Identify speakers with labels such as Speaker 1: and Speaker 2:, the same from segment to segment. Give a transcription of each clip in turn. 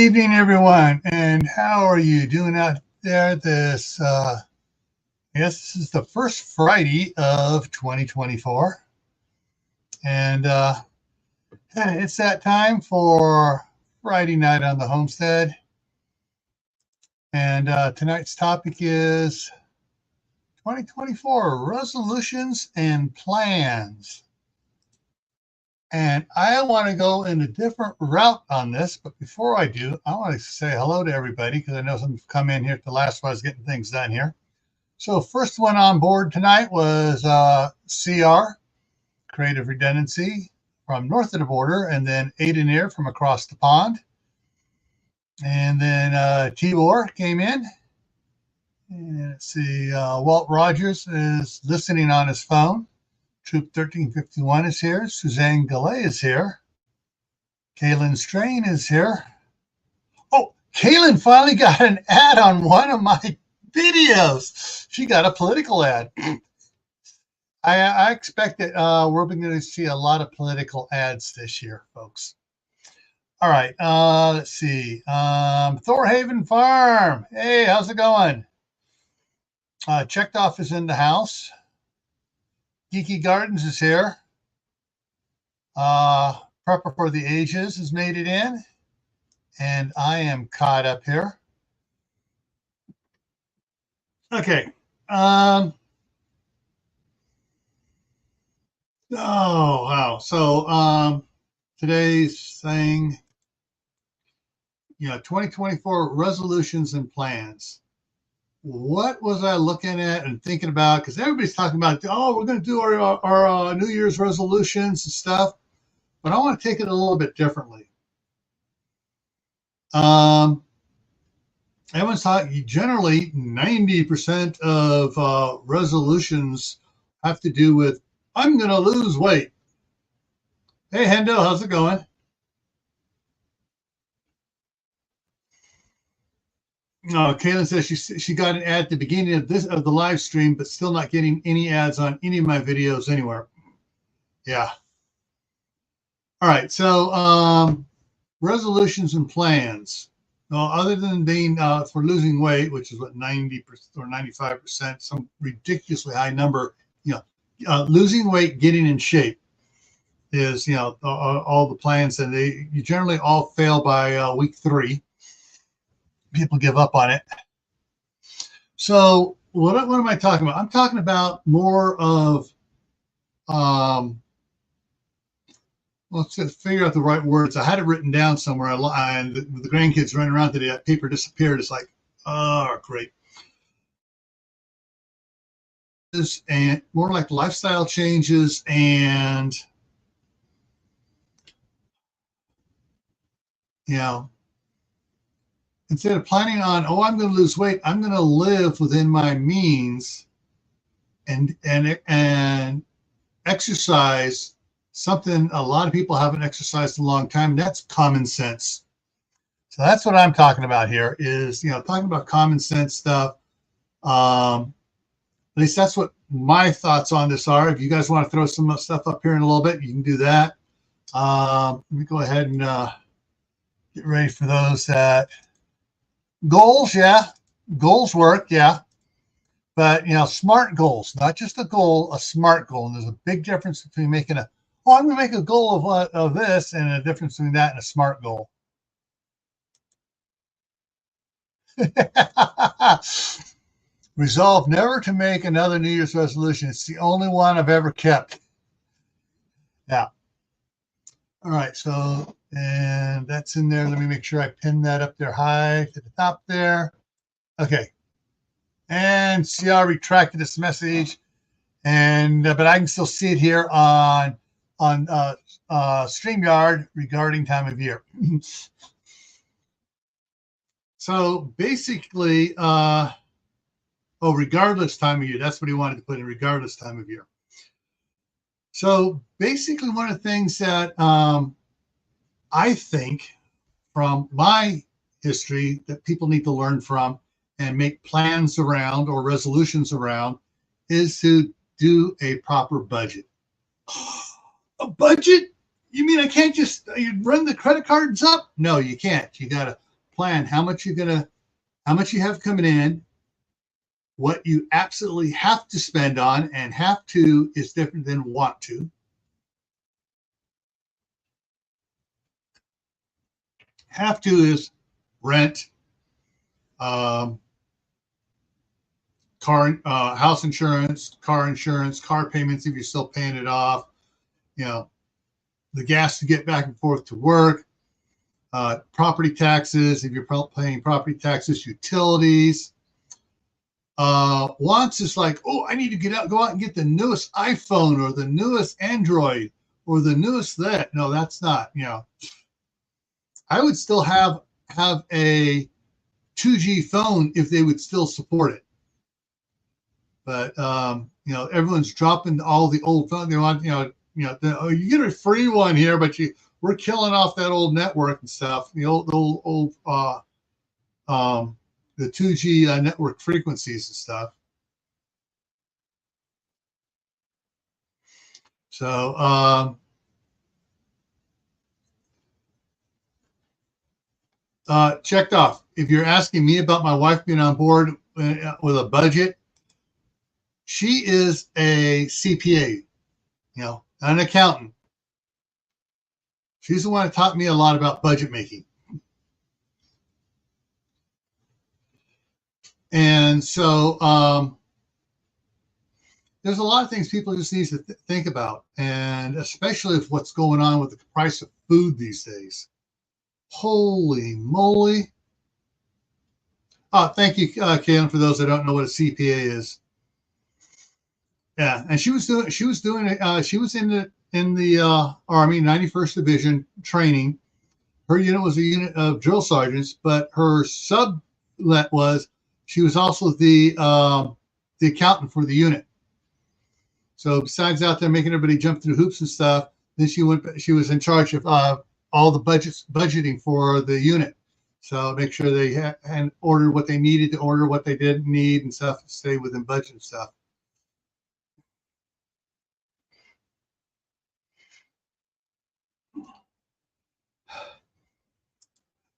Speaker 1: evening, everyone, and how are you doing out there? This is the first Friday of 2024, and it's that time for Friday night on the Homestead. And tonight's topic is 2024 resolutions and plans. And I want to go in a different route on this, but before I do, I want to say hello to everybody because I know some have come in here at the last while I was getting things done here. So first one on board tonight was CR, Creative Redundancy, from north of the border, and then Aideneer from across the pond. And then Tibor came in. And let's see, Walt Rogers is listening on his phone. Troop 1351 is here. Suzanne Gallet is here. Kaylin Strain is here. Oh, Kaylin finally got an ad on one of my videos. She got a political ad. I expect that we're going to see a lot of political ads this year, folks. All right, let's see. Thorhaven Farm. Hey, how's it going? Checked off is in the house. Geeky Gardens is here. Prepper for the Ages has made it in. And I am caught up here. Okay. Oh, wow. So today's thing, 2024 resolutions and plans. What was I looking at and thinking about? Because everybody's talking about, we're going to do our New Year's resolutions and stuff. But I want to take it a little bit differently. Everyone's talking, generally 90% of resolutions have to do with, I'm going to lose weight. Hey, Hendo, how's it going? Kaylin says she got an ad at the beginning of the live stream, but still not getting any ads on any of my videos anywhere. Yeah. All right. So resolutions and plans. Other than being for losing weight, which is what 90% or 95%, some ridiculously high number. Losing weight, getting in shape is all the plans, and you generally all fail by week 3. People give up on it. So what am I talking about? I'm talking about more of, let's just figure out the right words. I had it written down somewhere, and the grandkids running around today, that paper disappeared. It's like, oh, great. And more like lifestyle changes and, instead of planning on, I'm going to lose weight, I'm going to live within my means and exercise something a lot of people haven't exercised in a long time. And that's common sense. So that's what I'm talking about here is, talking about common sense stuff. At least that's what my thoughts on this are. If you guys want to throw some stuff up here in a little bit, you can do that. Let me go ahead and get ready for those that... Goals, yeah. Goals work, yeah. But, smart goals, not just a goal, a smart goal. And there's a big difference between making I'm going to make a goal of this and a difference between that and a smart goal. Resolve never to make another New Year's resolution. It's the only one I've ever kept. Yeah. All right, so... and that's in there. Let me make sure I pin that up there high to the top there. Okay. And CR retracted this message. And but I can still see it here on StreamYard regarding time of year. So basically, regardless time of year. That's what he wanted to put in, regardless time of year. So basically one of the things that I think from my history that people need to learn from and make plans around or resolutions around is to do a proper budget. A budget? You mean I can't just run the credit cards up? No, you can't. You got to plan how much you have coming in, what you absolutely have to spend on, and have to is different than want to. Have to is rent, house insurance, car payments if you're still paying it off, the gas to get back and forth to work, property taxes if you're paying property taxes, utilities. Wants is like, oh, I need to go out and get the newest iPhone or the newest Android or the newest that. No, that's not. I would still have a 2G phone if they would still support it. But everyone's dropping all the old phones. They want, you get a free one here, but we're killing off that old network and stuff. The old the 2G network frequencies and stuff. So checked off. If you're asking me about my wife being on board with a budget, she is a CPA, an accountant. She's the one that taught me a lot about budget making. And so there's a lot of things people just need to think about, and especially with what's going on with the price of food these days. Holy moly. Thank you, Kaylin, for those that don't know what a CPA is. Yeah, and she was in the Army 91st Division training. Her unit was a unit of drill sergeants, but her sublet was she was also the accountant for the unit. So besides out there making everybody jump through hoops and stuff, then she was in charge of all the budgeting for the unit. So make sure they had ordered what they needed to order, what they didn't need and stuff, to stay within budget and stuff.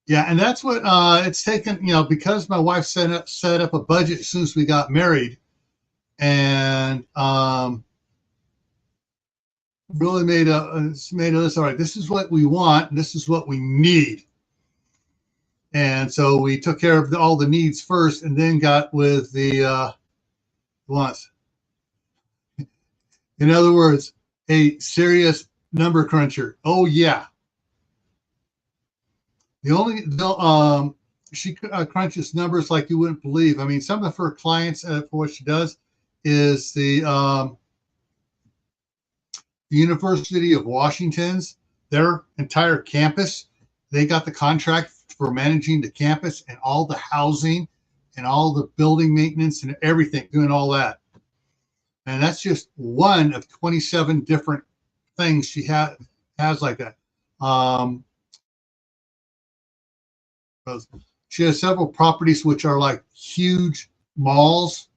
Speaker 1: Yeah, and that's what it's taken, because my wife set up a budget as soon as we got married, and really made a list. All right, this is what we want, and this is what we need. And so we took care of all the needs first, and then got with the wants. In other words, a serious number cruncher. Oh yeah. She crunches numbers like you wouldn't believe. I mean, some of her clients, for what she does, is the University of Washington's, their entire campus. They got the contract for managing the campus and all the housing and all the building maintenance and everything, doing all that. And that's just one of 27 different things she has like that. She has several properties which are like huge malls.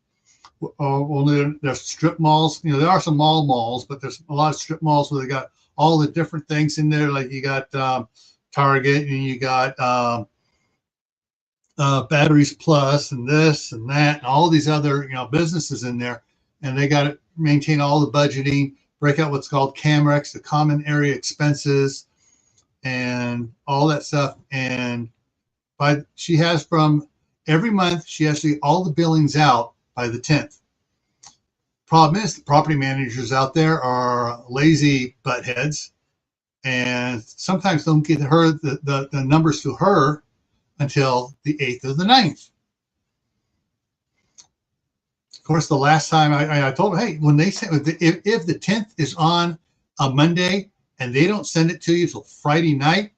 Speaker 1: Well, there's strip malls. There are some malls, but there's a lot of strip malls where they got all the different things in there. Like you got Target, and you got Batteries Plus, and this and that, and all these other businesses in there. And they got to maintain all the budgeting, break out what's called CAMREX, the common area expenses, and all that stuff. And she has from every month, she has to get all the billings out by the 10th. Problem is, the property managers out there are lazy buttheads, and sometimes don't get her the numbers to her until the 8th or the 9th. Of course, the last time I told her, hey, when they send, if the 10th is on a Monday and they don't send it to you till Friday night,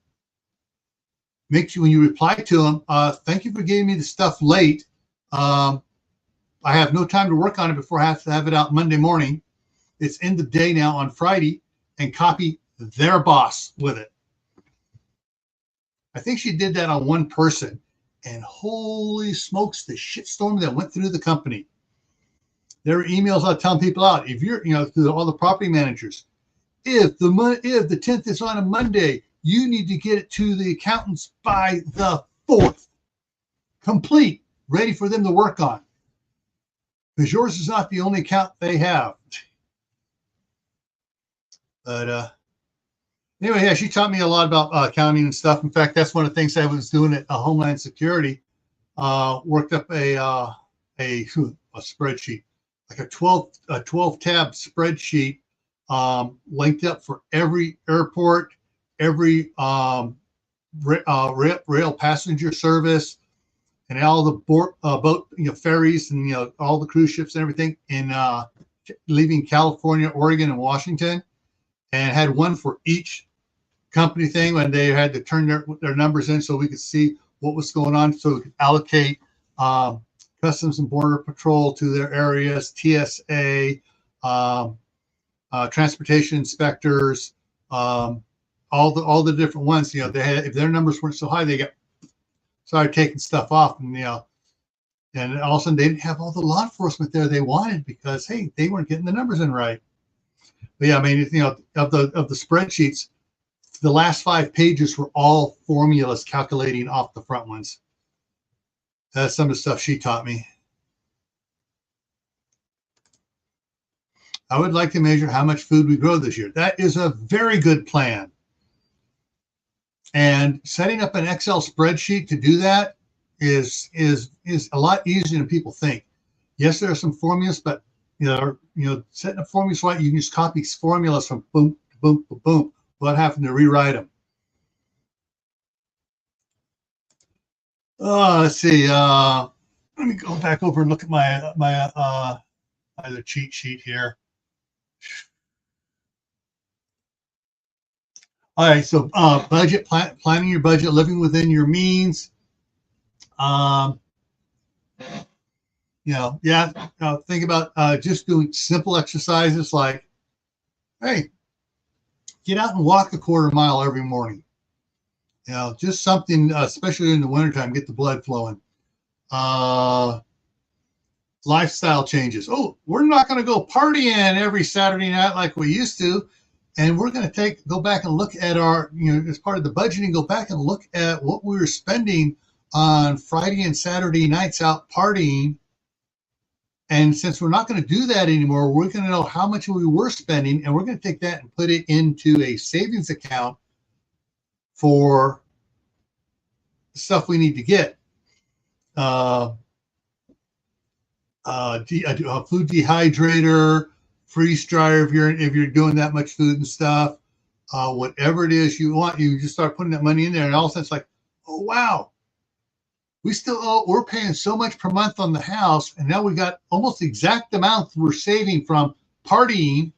Speaker 1: make sure when you reply to them, thank you for getting me the stuff late. I have no time to work on it before I have to have it out Monday morning. It's in the day now on Friday, and copy their boss with it. I think she did that on one person, and holy smokes, the shitstorm that went through the company. There were emails out telling people out, if you're, to all the property managers, if the 10th is on a Monday, you need to get it to the accountants by the 4th, complete, ready for them to work on. Because yours is not the only account they have. But anyway, yeah, she taught me a lot about accounting and stuff. In fact, that's one of the things I was doing at Homeland Security. Worked up a spreadsheet, like a 12 tab spreadsheet, linked up for every airport, every rail passenger service, and all the boat, ferries, and all the cruise ships and everything in leaving California, Oregon, and Washington, and had one for each company thing when they had to turn their numbers in so we could see what was going on, so we could allocate Customs and Border Patrol to their areas, TSA, transportation inspectors, all the different ones. They had, if their numbers weren't so high, they started taking stuff off, and and all of a sudden they didn't have all the law enforcement there they wanted because hey, they weren't getting the numbers in right. But yeah, I mean, of the spreadsheets, the last 5 pages were all formulas calculating off the front ones. That's some of the stuff she taught me. I would like to measure how much food we grow this year. That is a very good plan. And setting up an Excel spreadsheet to do that is a lot easier than people think. Yes, there are some formulas, but setting up formulas right, you can just copy formulas from boom to boom to boom without having to rewrite them. Let's see. Let me go back over and look at my other cheat sheet here. All right, so budget, planning your budget, living within your means. Think about just doing simple exercises like, hey, get out and walk a quarter mile every morning. Just something, especially in the wintertime, get the blood flowing. Lifestyle changes. Oh, we're not going to go partying every Saturday night like we used to. And we're going to go back and look at our, as part of the budgeting, go back and look at what we were spending on Friday and Saturday nights out partying. And since we're not going to do that anymore, we're going to know how much we were spending, and we're going to take that and put it into a savings account for stuff we need to get. A food dehydrator, freeze dryer if you're doing that much food and stuff. Whatever it is you want, you just start putting that money in there, and all of a sudden it's like, oh wow, we're paying so much per month on the house, and now we got almost the exact amount we're saving from partying.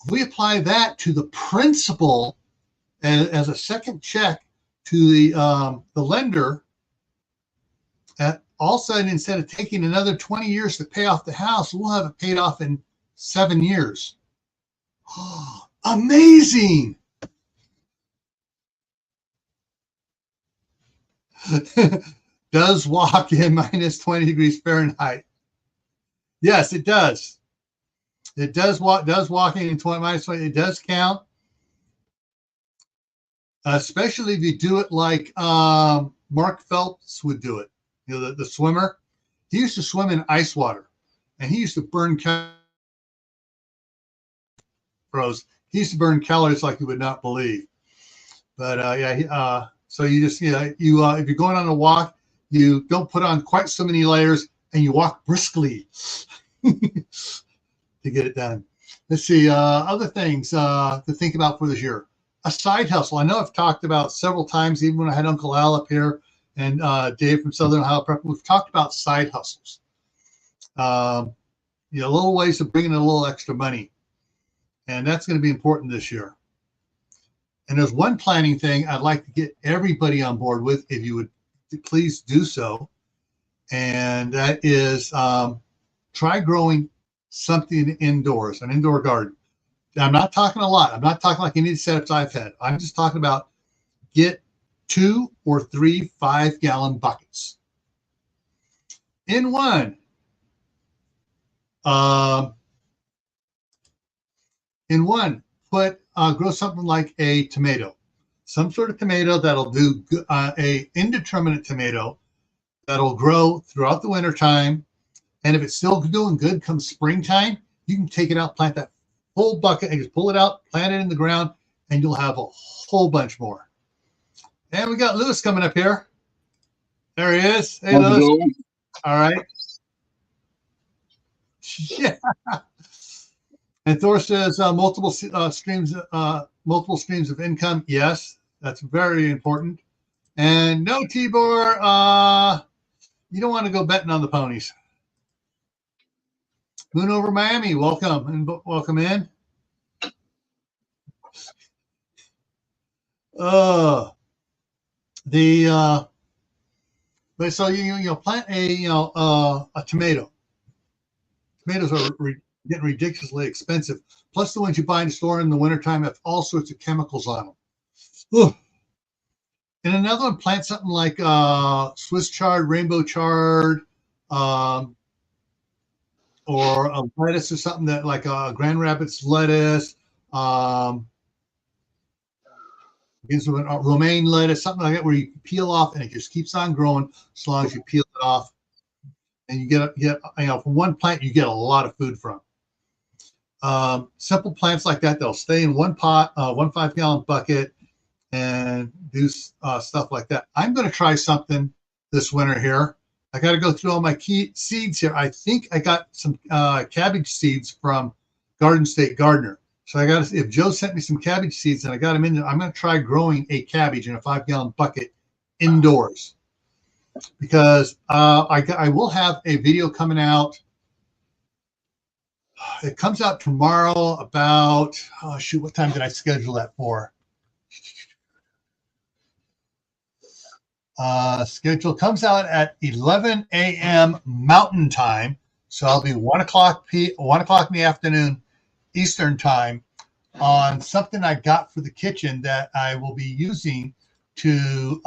Speaker 1: If we apply that to the principal as a second check to the lender, all of a sudden, instead of taking another 20 years to pay off the house, we'll have it paid off in 7 years. Oh, amazing. Does walk in minus 20 degrees Fahrenheit? Yes, it does. It does walking in minus 20. It does count. Especially if you do it like Mark Phelps would do it. The swimmer. He used to swim in ice water, and he used to burn calories. He used to burn calories like you would not believe. But so you just if you're going on a walk, you don't put on quite so many layers, and you walk briskly to get it done. Let's see other things to think about for this year. A side hustle. I know I've talked about several times, even when I had Uncle Al up here and Dave from Southern Ohio Prep. We've talked about side hustles. Little ways of bringing in a little extra money, and that's going to be important this year. And there's one planning thing I'd like to get everybody on board with, if you would please do so, and that is try growing something indoors, an indoor garden. I'm not talking a lot. I'm not talking like any of the setups I've had. I'm just talking about get 2 or 3 5-gallon buckets. In one, put grow something like a tomato. some sort of tomato that'll do a indeterminate tomato that'll grow throughout the winter time. And if it's still doing good come springtime, you can take it out, plant that whole bucket, and just pull it out, plant it in the ground, and you'll have a whole bunch more. And we got Lewis coming up here. There he is. Hey, Lewis. All right. Yeah. And Thor says multiple streams of income. Yes, that's very important. And no, Tibor, you don't want to go betting on the ponies. Moon over Miami, welcome and welcome in. But so you plant a tomato. Tomatoes are getting ridiculously expensive. Plus the ones you buy in the store in the wintertime have all sorts of chemicals on them. Ugh. And another one, plant something like Swiss chard, rainbow chard, or a lettuce or something that like Grand Rapids lettuce, romaine lettuce, something like that, where you peel off and it just keeps on growing as long as you peel it off. And you get from one plant you get a lot of food from. Simple plants like that, they'll stay in one pot, 1 5-gallon bucket, and do stuff like that. I'm going to try something this winter here. I got to go through all my key seeds here. I think I got some cabbage seeds from Garden State Gardener. So I got to see if Joe sent me some cabbage seeds and I got them in there. I'm going to try growing a cabbage in a 5-gallon bucket indoors, because I will have a video coming out. It comes out tomorrow about, what time did I schedule that for? Schedule comes out at 11 a.m. Mountain Time. So I'll be 1 o'clock in the afternoon Eastern Time on something I got for the kitchen that I will be using to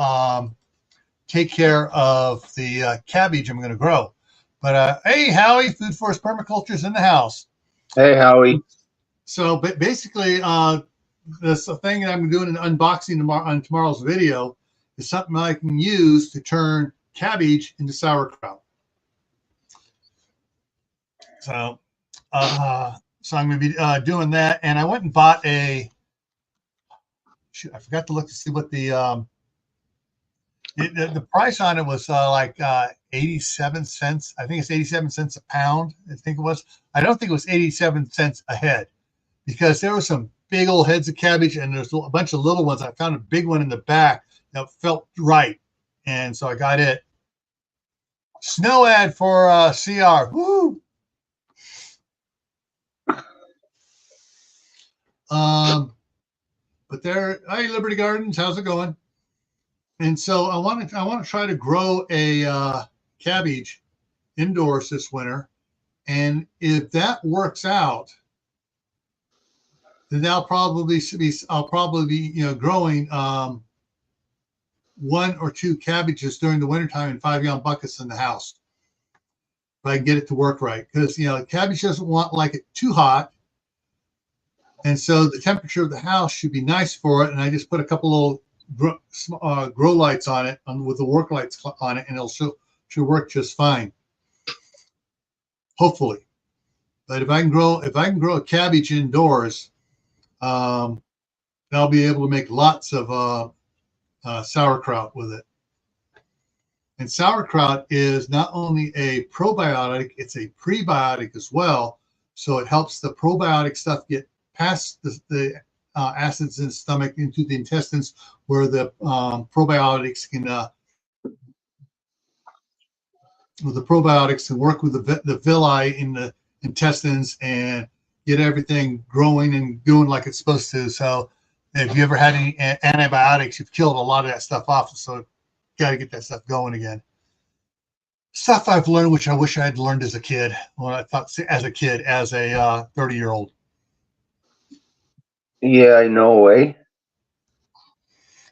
Speaker 1: take care of the cabbage I'm going to grow. But hey, Howie, Food Forest Permaculture's in the house.
Speaker 2: Hey, Howie.
Speaker 1: So, but basically, this thing that I'm doing an unboxing on tomorrow's video is something I can use to turn cabbage into sauerkraut. So, I'm going to be doing that. And I went and bought I forgot to look to see what the price on it was, like 87 cents. I think it's 87 cents a pound. I think it was. I don't think it was 87 cents a head, because there were some big old heads of cabbage and there's a bunch of little ones. I found a big one in the back that felt right, and so I got it. Snow ad for CR. Woo! But there, hi Liberty Gardens, how's it going? And so I want to try to grow a cabbage indoors this winter, and if that works out, then I'll probably be growing 1 or 2 cabbages during the wintertime in 5-gallon buckets in the house, if I can get it to work right, because cabbage doesn't want like it too hot. And so the temperature of the house should be nice for it. And I just put a couple little grow lights on it, with the work lights on it, and it'll should work just fine, hopefully. But if I can grow a cabbage indoors, I'll be able to make lots of sauerkraut with it. And sauerkraut is not only a probiotic, it's a prebiotic as well. So it helps the probiotic stuff get past the acids in the stomach into the intestines, where the probiotics can work with the villi in the intestines and get everything growing and doing like it's supposed to. So if you ever had any antibiotics, you've killed a lot of that stuff off. So got to get that stuff going again. Stuff I've learned, which I wish I had learned as a kid. Well, I thought as a 30-year-old.
Speaker 2: Yeah, I know, eh?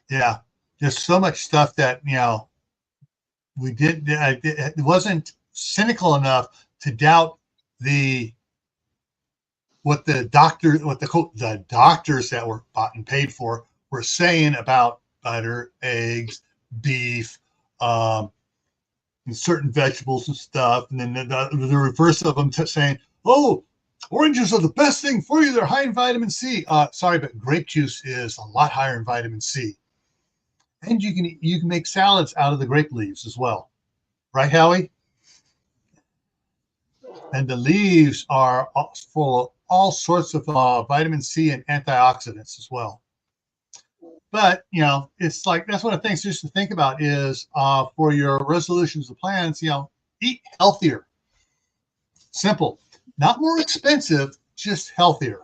Speaker 1: Yeah, there's so much stuff that we did. It wasn't cynical enough to doubt what the doctors that were bought and paid for were saying about butter, eggs, beef, and certain vegetables and stuff. And then the reverse of them saying, oh, oranges are the best thing for you. They're high in vitamin C. Sorry, but grape juice is a lot higher in vitamin C. And you can make salads out of the grape leaves as well. Right, Howie? And the leaves are full of all sorts of vitamin C and antioxidants as well. But, it's like, that's one of the things just to think about is for your resolutions and plans, eat healthier. Simple. Not more expensive, just healthier.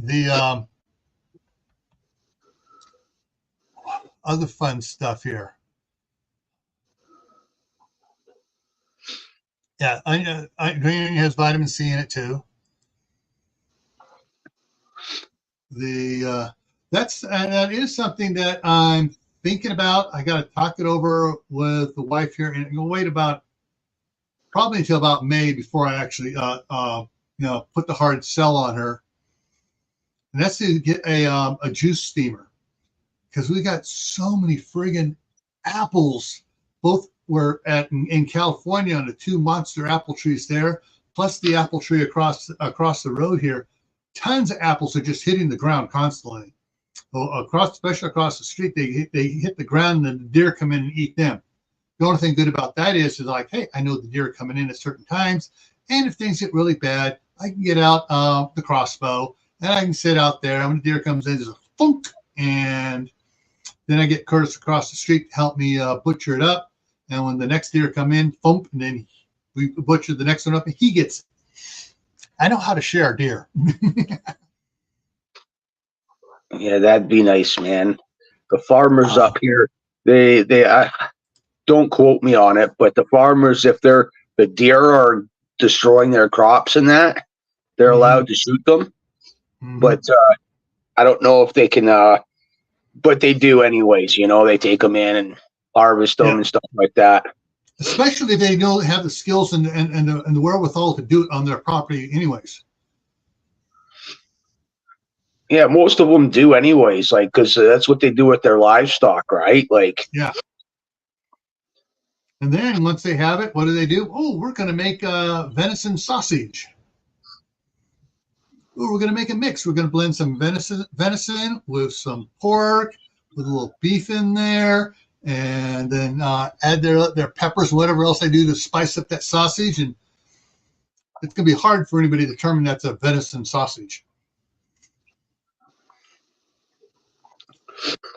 Speaker 1: The other fun stuff here. Yeah, green has vitamin C in it too. That is something that I'm thinking about. I got to talk it over with the wife here, and we'll wait probably until about May before I actually put the hard sell on her. And that's to get a juice steamer, because we got so many friggin' apples. Both were in California on the 2 monster apple trees there, plus the apple tree across the road here. Tons of apples are just hitting the ground constantly. Well, especially across the street, they hit the ground and the deer come in and eat them. The only thing good about that is like, hey, I know the deer are coming in at certain times, and if things get really bad, I can get out the crossbow and I can sit out there. And when the deer comes in, there's a thunk, and then I get Curtis across the street to help me butcher it up. And when the next deer come in, thump, and then we butcher the next one up, and he gets it. I know how to share deer.
Speaker 2: Yeah, that'd be nice, man. The farmers up here, they don't quote me on it, but the farmers, if the deer are destroying their crops and that, they're allowed to shoot them. But I don't know if they can, but they do anyways. They take them in and harvest them and stuff like that.
Speaker 1: Especially if they have the skills and the wherewithal to do it on their property anyways.
Speaker 2: Yeah, most of them do anyways, like, because that's what they do with their livestock, right? Like,
Speaker 1: yeah. And then once they have it, what do? Oh, we're going to make venison sausage. Oh, we're going to make a mix. We're going to blend some venison with some pork, with a little beef in there, and then add their peppers and whatever else they do to spice up that sausage. And it's going to be hard for anybody to determine that's a venison sausage.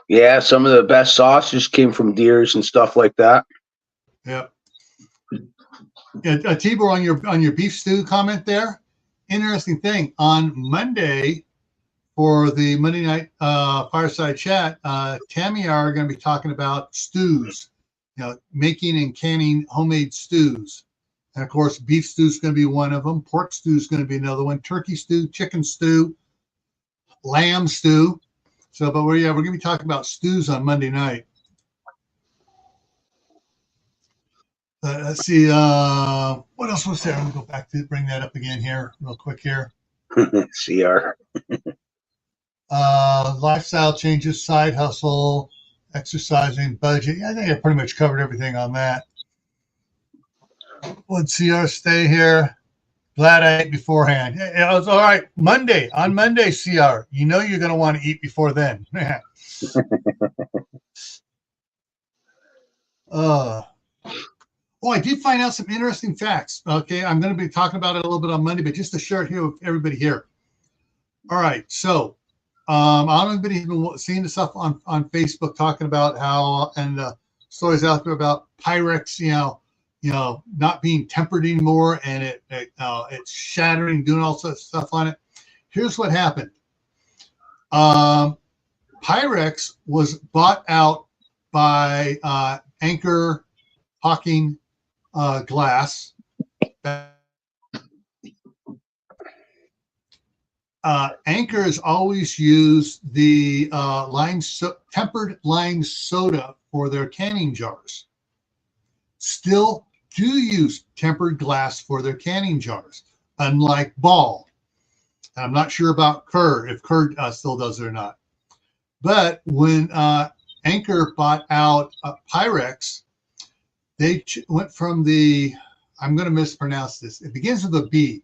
Speaker 2: Yeah, some of the best sausages came from deers and stuff like that.
Speaker 1: Yeah. Tibor, on your beef stew comment there, interesting thing. On Monday, for the Monday night fireside chat, Tammy and I are going to be talking about stews, making and canning homemade stews. And of course, beef stew is going to be one of them. Pork stew is going to be another one. Turkey stew, chicken stew, lamb stew. So, but we're going to be talking about stews on Monday night. Let's see. What else was there? I'm going to go back to bring that up again here real quick here.
Speaker 2: CR.
Speaker 1: Lifestyle changes, side hustle, exercising, budget. Yeah, I think I pretty much covered everything on that. Would CR stay here? Glad I ate beforehand. It was all right. On Monday, CR. You're going to want to eat before then. I did find out some interesting facts. Okay, I'm going to be talking about it a little bit on Monday, but just to share it here with everybody here. All right, so I don't know if anybody's been seeing the stuff on Facebook talking about how, and stories out there about Pyrex, not being tempered anymore, and it's shattering, doing all sorts of stuff on it. Here's what happened. Pyrex was bought out by Anchor Hawking Glass. Anchor has always used the tempered lime soda for their canning jars. Still do use tempered glass for their canning jars, unlike Ball. And I'm not sure about Kerr, if Kerr still does it or not. But when Anchor bought out Pyrex, they went from the, I'm going to mispronounce this. It begins with a B.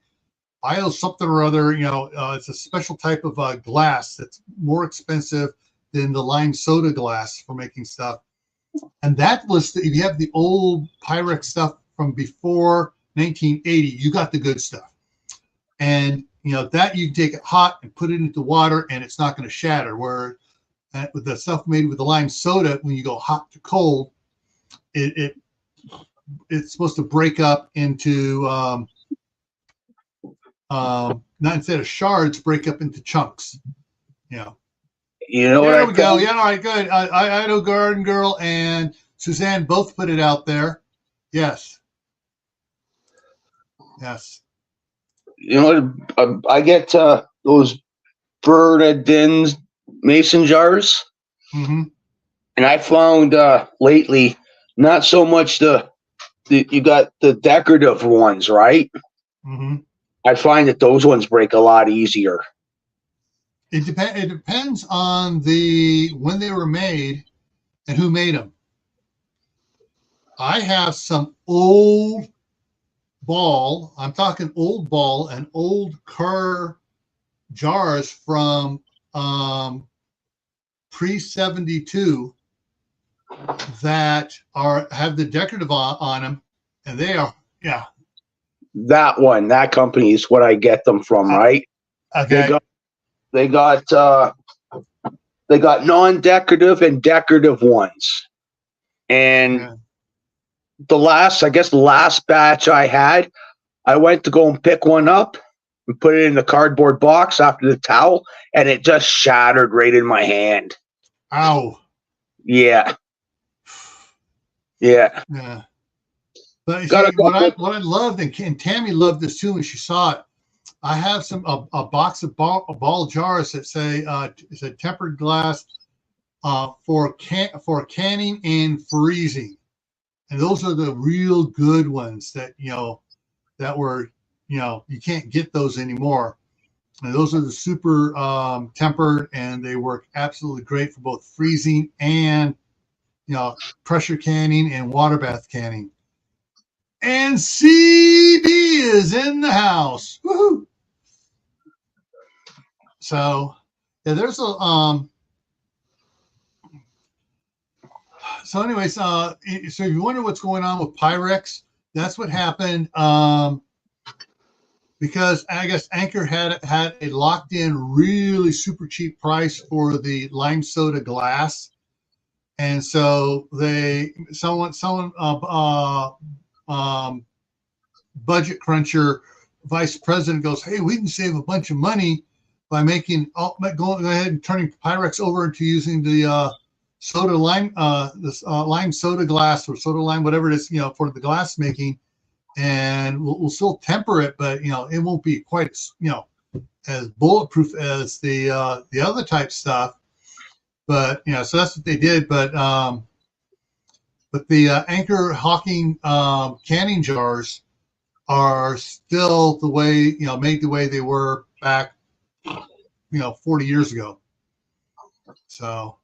Speaker 1: Bio something or other, it's a special type of glass that's more expensive than the lime soda glass for making stuff. And that was, if you have the old Pyrex stuff from before 1980, you got the good stuff. And, that you can take it hot and put it into water and it's not going to shatter. Where with the stuff made with the lime soda, when you go hot to cold, it's supposed to break up into, not instead of shards, break up into chunks.
Speaker 2: You know
Speaker 1: There
Speaker 2: what
Speaker 1: we go. Yeah, all right, good. Idaho Garden Girl and Suzanne both put it out there. Yes. Yes.
Speaker 2: I get those Bernardin's mason jars,
Speaker 1: Mm-hmm.
Speaker 2: and I found lately not so much you got the decorative ones, right?
Speaker 1: Mm-hmm.
Speaker 2: I find that those ones break a lot easier.
Speaker 1: It depends on when they were made and who made them. I have some old ball. I'm talking old ball and old Kerr jars from pre-72 that have the decorative on them, and they are
Speaker 2: That company is what I get them from, right?
Speaker 1: Okay.
Speaker 2: They got non-decorative and decorative ones, and the last batch I had, I went to go and pick one up and put it in the cardboard box after the towel, and it just shattered right in my hand.
Speaker 1: Ow.
Speaker 2: Yeah.
Speaker 1: Yeah. But you see, what I loved, and Tammy loved this too when she saw it. I have a box of ball jars that say it's a tempered glass for canning and freezing, and those are the real good ones that that were you can't get those anymore. And those are the super tempered, and they work absolutely great for both freezing and pressure canning and water bath canning. And CB is in the house. Woohoo! So yeah, there's a so anyways, so if you wonder what's going on with Pyrex, that's what happened. Because I guess Anchor had a locked in really super cheap price for the lime soda glass. And so someone budget cruncher vice president goes, hey, we can save a bunch of money by go ahead and turning Pyrex over into using the soda lime, lime soda glass or soda lime, whatever it is, for the glass making, and we'll still temper it, but it won't be quite as bulletproof as the other type stuff. But so that's what they did. But the Anchor Hawking canning jars are still the way made the way they were back 40 years ago. So,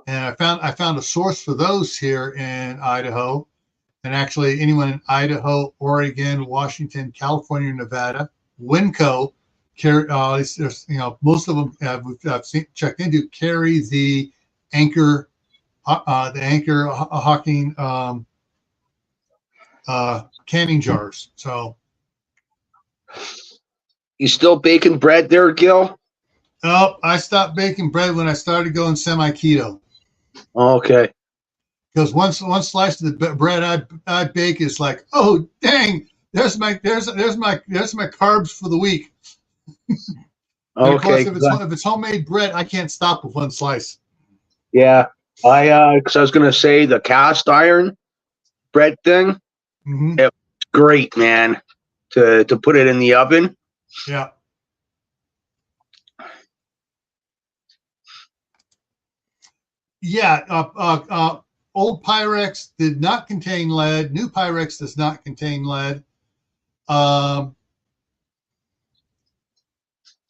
Speaker 1: and I found a source for those here in Idaho, and actually anyone in Idaho, Oregon, Washington, California, Nevada, Winco, most of them I've checked into carry the Anchor Hawking canning jars. So,
Speaker 2: you still baking bread there, Gil?
Speaker 1: Oh, I stopped baking bread when I started going semi-keto.
Speaker 2: Okay.
Speaker 1: Because one slice of the bread I bake is like, oh dang, there's my carbs for the week.
Speaker 2: Okay.
Speaker 1: Of course, if it's homemade bread, I can't stop with one slice.
Speaker 2: Yeah, because I was gonna say the cast iron bread thing.
Speaker 1: Mm-hmm.
Speaker 2: It's great, man. To put it in the oven.
Speaker 1: Yeah. Yeah. Old Pyrex did not contain lead. New Pyrex does not contain lead.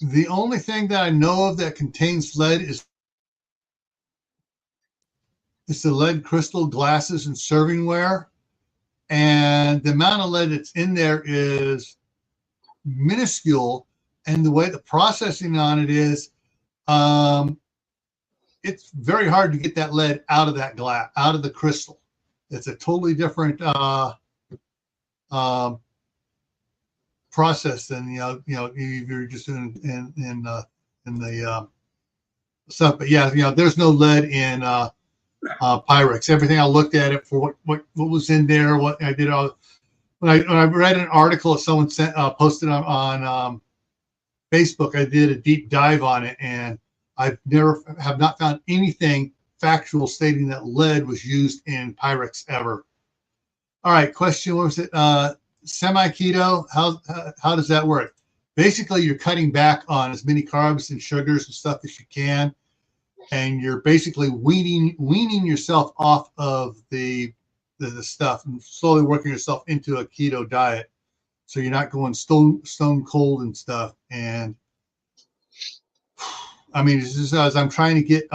Speaker 1: The only thing that I know of that contains lead is the lead crystal glasses and servingware. And the amount of lead that's in there is minuscule. And the way the processing on it is, it's very hard to get that lead out of that glass, out of the crystal. It's a totally different process than you're just doing in the stuff. But yeah, there's no lead in Pyrex. Everything I looked at it for what was in there, what I did. When I read an article that someone sent posted on Facebook, I did a deep dive on it, and have not found anything factual stating that lead was used in Pyrex ever. All right, question. What was it? Semi-keto. How does that work? Basically, you're cutting back on as many carbs and sugars and stuff as you can, and you're basically weaning yourself off of the stuff and slowly working yourself into a keto diet. So you're not going stone cold and stuff. And I mean, it's just as I'm trying to get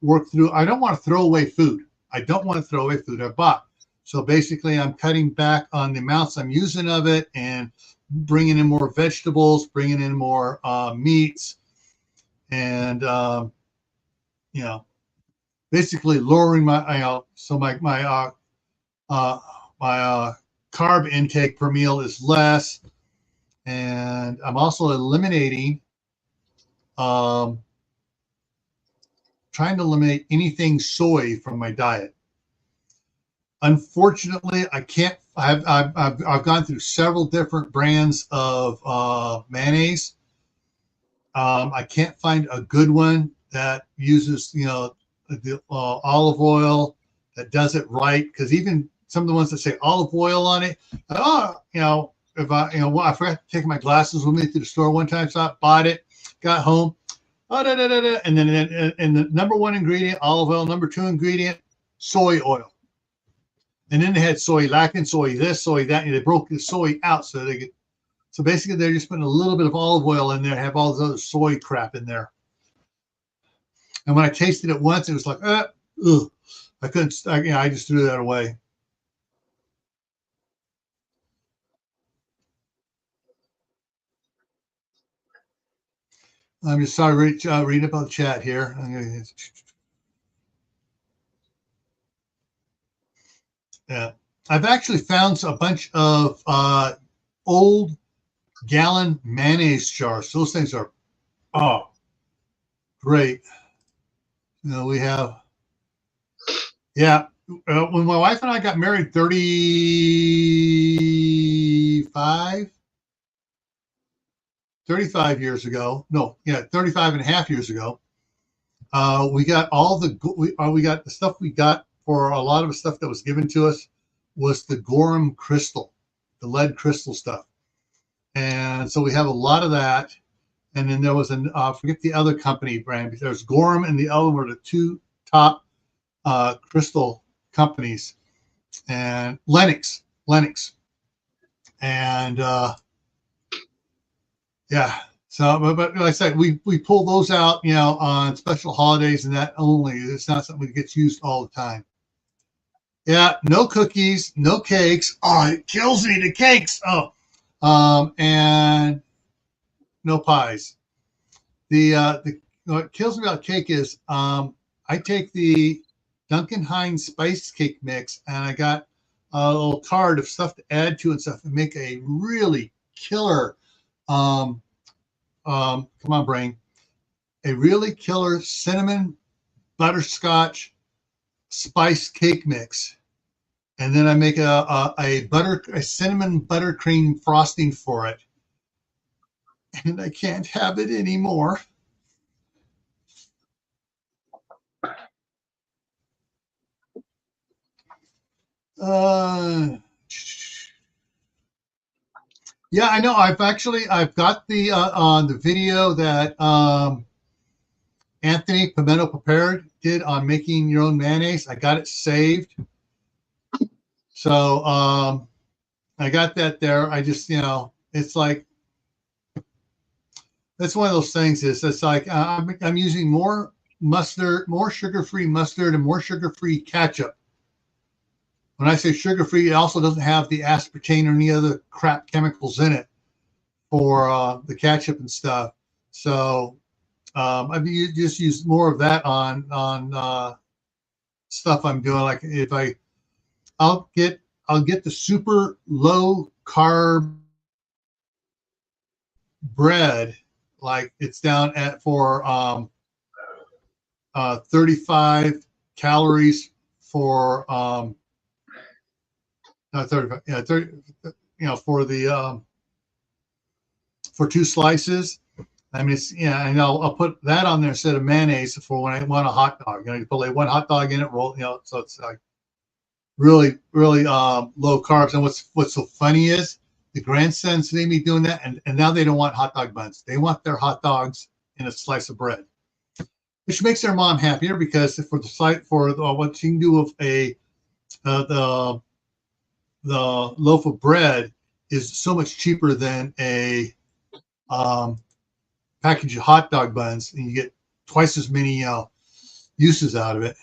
Speaker 1: work through. I don't want to throw away food. I bought. So basically, I'm cutting back on the amounts I'm using of it and bringing in more vegetables, bringing in more meats, and basically lowering my my carb intake per meal is less, and I'm also eliminating. Trying to eliminate anything soy from my diet. Unfortunately, I can't. I've gone through several different brands of mayonnaise. I can't find a good one that uses the olive oil that does it right. Because even some of the ones that say olive oil on it, if I forgot to take my glasses with me to the store one time, so I bought it, got home. And then the number one ingredient, olive oil. Number two ingredient, soy oil. And then they had soy lecithin, soy this, soy that. And they broke the soy out so basically they're just putting a little bit of olive oil in there, have all this other soy crap in there. And when I tasted it once, it was like, ugh. I couldn't. I just threw that away. I'm just sorry, reading about the chat here. Yeah, I've actually found a bunch of old gallon mayonnaise jars. Those things are, great. We have, when my wife and I got married 35 years ago. No, 35 and a half years ago. We got we got the stuff we got for a lot of the stuff that was given to us was the Gorham crystal, the lead crystal stuff. And so we have a lot of that. And then there was forget the other company brand. There's Gorham and the other were the two top crystal companies, and Lennox. And so, but like I said, we pull those out, on special holidays and that only. It's not something that gets used all the time. Yeah, no cookies, no cakes. Oh, it kills me, the cakes. And no pies. What kills me about cake is I take the Duncan Hines spice cake mix, and I got a little card of stuff to add to and stuff and make a really killer come on, brain. A really killer cinnamon butterscotch spice cake mix. And then I make a cinnamon buttercream frosting for it. And I can't have it anymore. Yeah, I know. I've got the on the video that Anthony Pimento Prepared did on making your own mayonnaise. I got it saved. So I got that there. I just, it's like, that's one of those things. Is it's like I'm using more mustard, more sugar-free mustard, and more sugar-free ketchup. When I say sugar-free, it also doesn't have the aspartame or any other crap chemicals in it for the ketchup and stuff. So I've just used more of that on stuff I'm doing. Like if I'll get the super low carb bread, like it's down at for 35 calories for 35, yeah, 30, for the for 2 slices. I mean, it's, and I'll put that on there instead of mayonnaise for when I want a hot dog. You put like 1 hot dog in it, roll, so it's like really, really low carbs. And what's so funny is the grandsons see me doing that, and now they don't want hot dog buns. They want their hot dogs in a slice of bread, which makes their mom happier because for what she can do with the loaf of bread is so much cheaper than a package of hot dog buns, and you get twice as many uses out of it.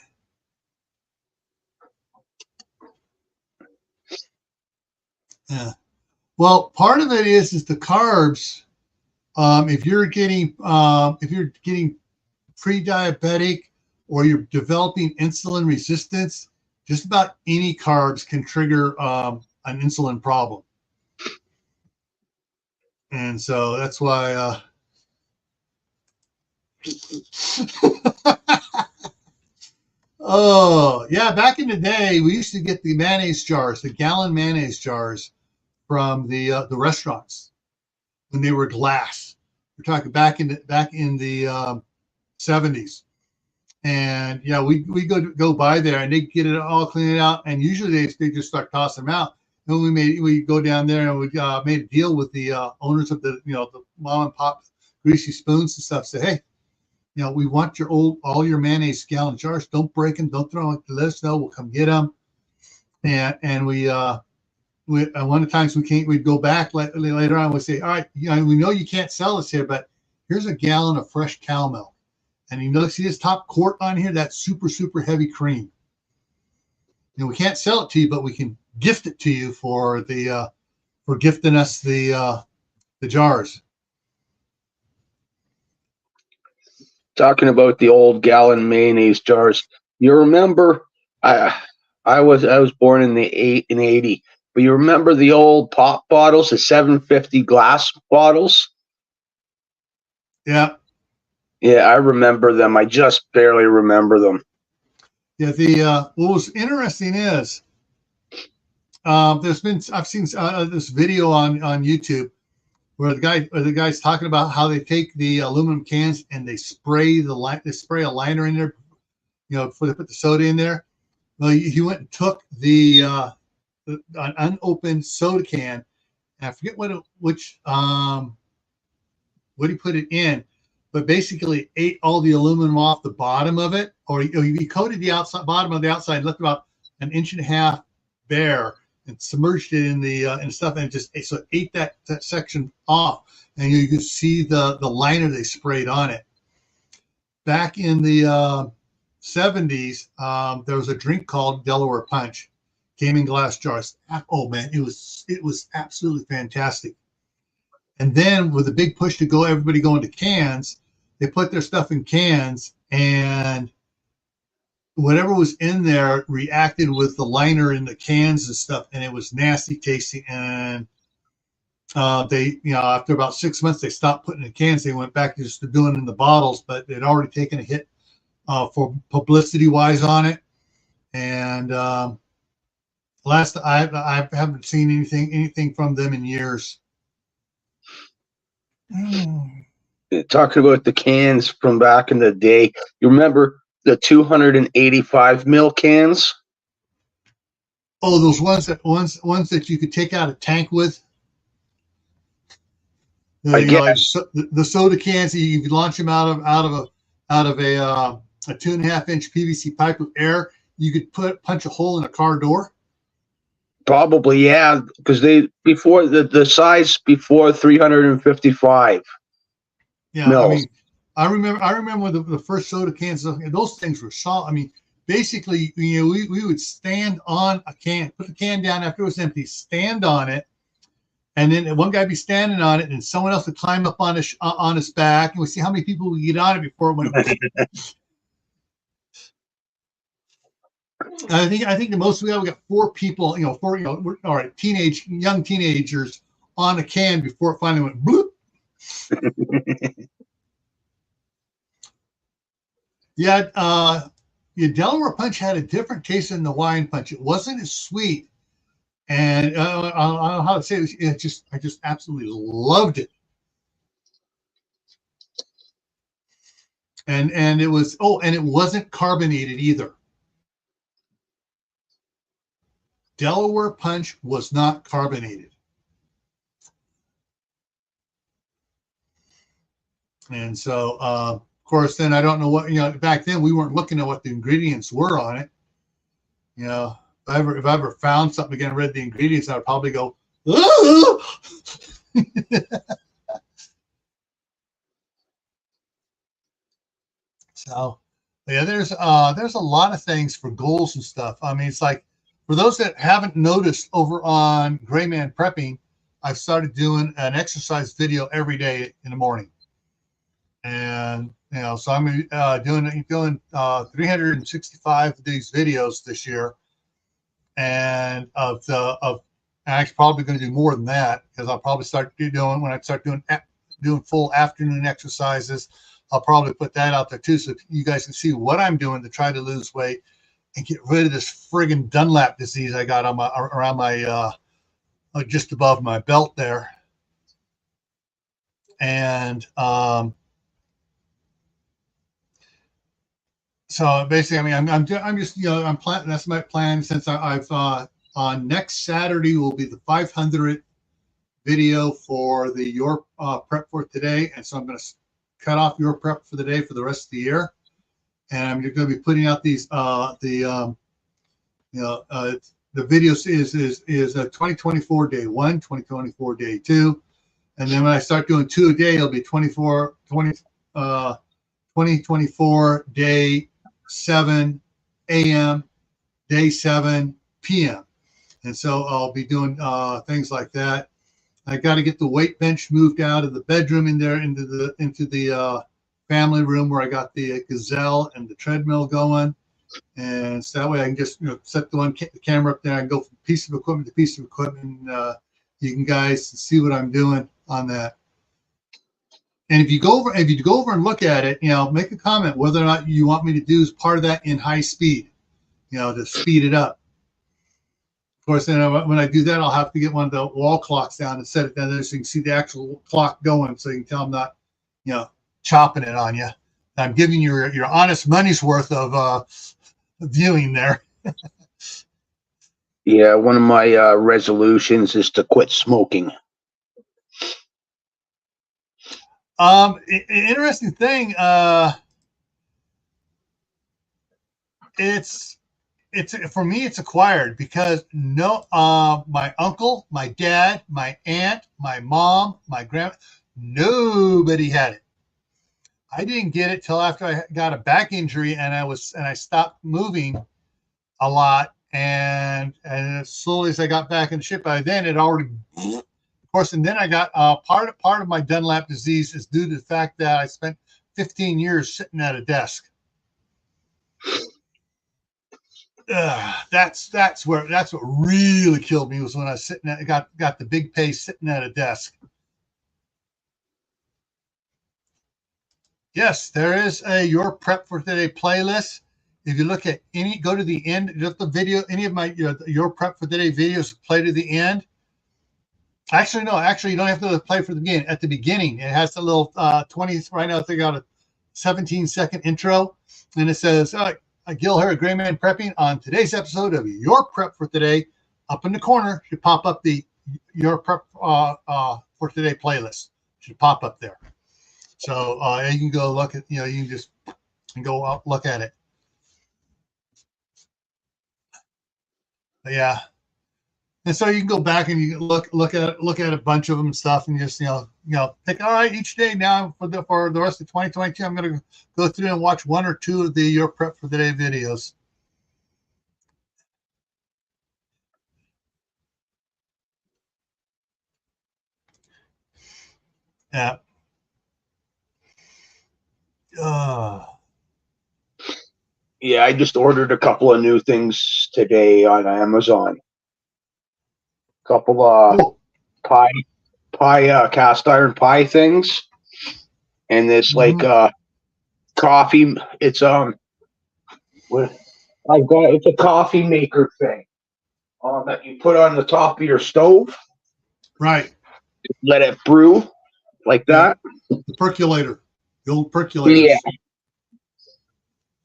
Speaker 1: Yeah. Well, part of it is the carbs. If you're getting pre-diabetic or you're developing insulin resistance, just about any carbs can trigger an insulin problem. And so that's why oh yeah, back in the day we used to get the mayonnaise jars, the gallon mayonnaise jars from the restaurants when they were glass. We're talking back in the 70s. And yeah, we go by there and they get it all cleaned out, and usually they just start tossing them out. And we go down there and we made a deal with the owners of the the mom and pop greasy spoons and stuff. Say, hey, we want all your mayonnaise gallon jars. Don't break them. Don't throw them. Let us know. We'll come get them. And we one of the times we'd go back later on. We'd say, all right, we know you can't sell this here, but here's a gallon of fresh cow milk. And see this top quart on here? That's super, super heavy cream. We can't sell it to you, but we can gift it to you for gifting us the jars.
Speaker 2: Talking about the old gallon mayonnaise jars. You remember I was born in the 80, but you remember the old pop bottles, the 750 glass bottles?
Speaker 1: Yeah. Yeah,
Speaker 2: I remember them. I just barely remember them.
Speaker 1: Yeah, what was interesting is I've seen this video on YouTube where the guy's talking about how they take the aluminum cans and they spray a liner in there, before they put the soda in there. Well, he went and took an unopened soda can, and I forget what he put it in, but basically ate all the aluminum off the bottom of it, or he coated the bottom of the outside, left about 1.5 inches bare, and submerged it in the stuff, and just ate that section off, and you could see the liner they sprayed on it. Back in the 70s, there was a drink called Delaware Punch, came in glass jars. Oh man, it was absolutely fantastic. And then with a big push to everybody going to cans, they put their stuff in cans, and whatever was in there reacted with the liner in the cans and stuff, and it was nasty tasting. And they, after about 6 months, they stopped putting it in cans. They went back to just doing it in the bottles, but they'd already taken a hit for publicity wise on it. And I haven't seen anything from them in years.
Speaker 2: Talking about the cans from back in the day, you remember the 285 ml cans?
Speaker 1: Oh, those ones that you could take out a tank with. The soda cans, you could launch them out of a 2.5-inch PVC pipe with air. You could punch a hole in a car door.
Speaker 2: Probably, yeah, because before the size before 355.
Speaker 1: Yeah, I mean, I remember the first soda cans. Those things were solid. I mean, basically, we would stand on a can, put the can down after it was empty, stand on it, and then one guy would be standing on it, and someone else would climb up on his back, and we see how many people would get on it before it went. I think the most we got 4 people, all right, young teenagers on a can before it finally went bloop. Yeah, the Delaware Punch had a different taste than the Hawaiian Punch. It wasn't as sweet, and I don't know how to say it. I just absolutely loved it. And it was and it wasn't carbonated either. Delaware Punch was not carbonated. And so, of course, then I don't know what, back then we weren't looking at what the ingredients were on it. If I ever found something again, read the ingredients, I'd probably go, oh! So, yeah, there's a lot of things for goals and stuff. I mean, it's like, for those that haven't noticed, over on Gray Man Prepping, I've started doing an exercise video every day in the morning. And, so I'm doing 365 of these videos this year. And I'm actually probably going to do more than that, because I'll probably start doing, when I start doing full afternoon exercises, I'll probably put that out there too, so you guys can see what I'm doing to try to lose weight and get rid of this friggin' Dunlap disease I got on around my just above my belt there. And so basically, I mean, I'm just I'm planning. That's my plan, since I've on next Saturday will be the 500th video for the Your Prep for Today, and so I'm going to cut off Your Prep for the Day for the rest of the year, and I'm going to be putting out these the videos is 2024 day 1, 2024 day 2, and then when I start doing 2 a day, it'll be 2024 day 7 a.m., day 7 p.m. And so I'll be doing things like that. I got to get the weight bench moved out of the bedroom in there into the family room where I got the gazelle and the treadmill going. And so that way I can just set the camera up there and go from piece of equipment to piece of equipment. And, you can guys see what I'm doing on that. And if you go over and look at it, make a comment whether or not you want me to do as part of that in high speed, to speed it up. Of course, then when I do that, I'll have to get one of the wall clocks down and set it down there so you can see the actual clock going, so you can tell I'm not, chopping it on you. I'm giving you your honest money's worth of viewing there.
Speaker 2: Yeah, one of my resolutions is to quit smoking.
Speaker 1: Interesting thing. It's for me, it's acquired, because my uncle, my dad, my aunt, my mom, my grandma, nobody had it. I didn't get it till after I got a back injury, and I stopped moving a lot, and as slowly as I got back in shape, by then it already. Of course, and then I got part of my Dunlap disease is due to the fact that I spent 15 years sitting at a desk. That's what really killed me, was when I was got the big pace sitting at a desk. Yes, there is a Your Prep for Today playlist. If you look at go to the end, just the video, any of my Your Prep for Today videos play to the end. Actually, no. Actually, you don't have to play for the beginning. At the beginning, it has a little 20. Right now, they got a 17-second intro, and it says, "Gil here at Gray Man Prepping. On today's episode of Your Prep for Today, up in the corner should pop up the Your Prep for Today playlist. Should pop up there. So you can go look at. You can just go out, look at it. But yeah." And so you can go back and you look at a bunch of them and stuff, and just pick. All right, each day now for the rest of 2022, I'm going to go through and watch 1 or 2 of the Your Prep for the Day videos. Yeah.
Speaker 2: Yeah, I just ordered a couple of new things today on Amazon. Couple of
Speaker 1: Cool.
Speaker 2: pie cast iron pie things, and this
Speaker 1: Mhm.
Speaker 2: like coffee. It's what I've got. It's a coffee maker thing that you put on the top of your stove.
Speaker 1: Right.
Speaker 2: Let it brew like that.
Speaker 1: The percolator, the old percolators.
Speaker 2: Yeah.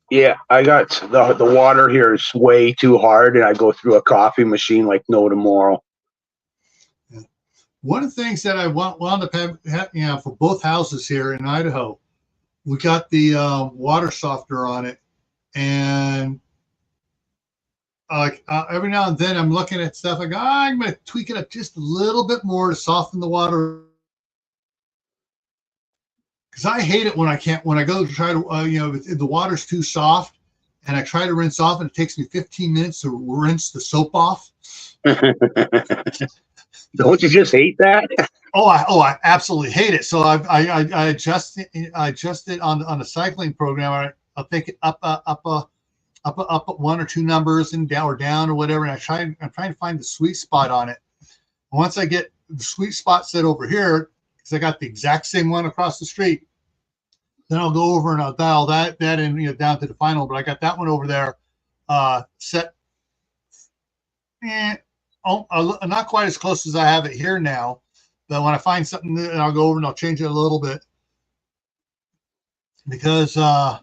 Speaker 2: Yeah, I got the water here is way too hard, and I go through a coffee machine like no tomorrow.
Speaker 1: Yeah. One of the things that I wound up having, for both houses here in Idaho, we got the water softener on it, and every now and then I'm looking at stuff. I go, I'm going to tweak it up just a little bit more to soften the water, because I hate it when I go to try to if the water's too soft and I try to rinse off, and it takes me 15 minutes to rinse the soap off.
Speaker 2: Don't you just hate that?
Speaker 1: I absolutely hate it. So I adjust it on the cycling program. I'll take it up 1 or 2 numbers and down or whatever. And I'm trying to find the sweet spot on it. Once I get the sweet spot set over here, because I got the exact same one across the street, then I'll go over and I'll dial that in down to the final. But I got that one over there set. Not quite as close as I have it here now. But when I find something, I'll go over and I'll change it a little bit, because the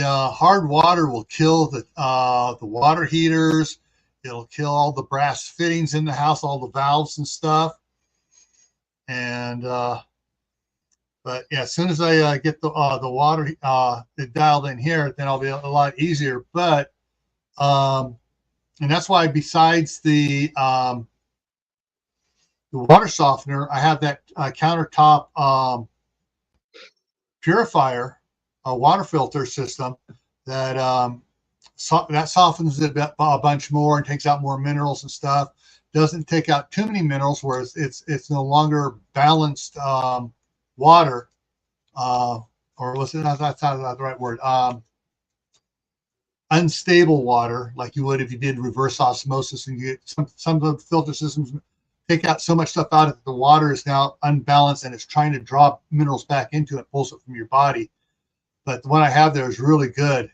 Speaker 1: hard water will kill the water heaters. It'll kill all the brass fittings in the house, all the valves and stuff. And but yeah, as soon as I get the water dialed in here, then I'll be a lot easier. But and that's why, besides the water softener, I have that countertop purifier, a water filter system that that softens it a bunch more and takes out more minerals and stuff. Doesn't take out too many minerals, whereas it's no longer balanced water, or was it? That's not the right word. Unstable water, like you would if you did reverse osmosis, and you get some of the filter systems take out so much stuff out that the water is now unbalanced and it's trying to draw minerals back into it, pulls it from your body. But the one I have there is really good.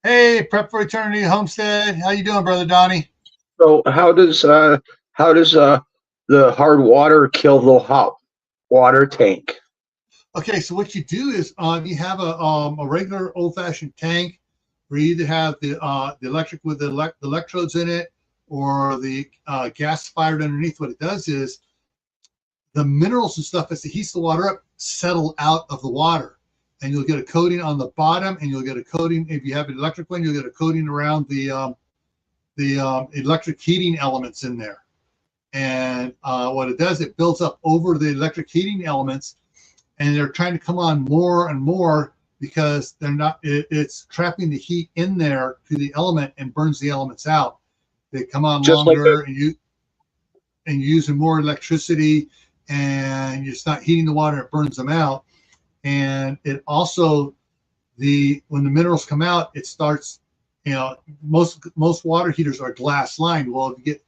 Speaker 1: Hey, Prep for Eternity Homestead, how you doing, brother Donnie?
Speaker 2: So how does the hard water kill the hot water tank?
Speaker 1: Okay, so what you do is you have a regular old-fashioned tank where you either have the electric with the electrodes in it, or the gas fired underneath. What it does is the minerals and stuff, as it heats the water up, settle out of the water, and you'll get a coating on the bottom, and you'll get a coating, if you have an electric one, you'll get a coating around the electric heating elements in there. And what it does, it builds up over the electric heating elements, and they're trying to come on more and more, because they're not. It's trapping the heat in there to the element and burns the elements out. They come on just longer, like, and you're using more electricity, and you're not heating the water, it burns them out. And it also, when the minerals come out, it starts, most water heaters are glass lined. Well, if you get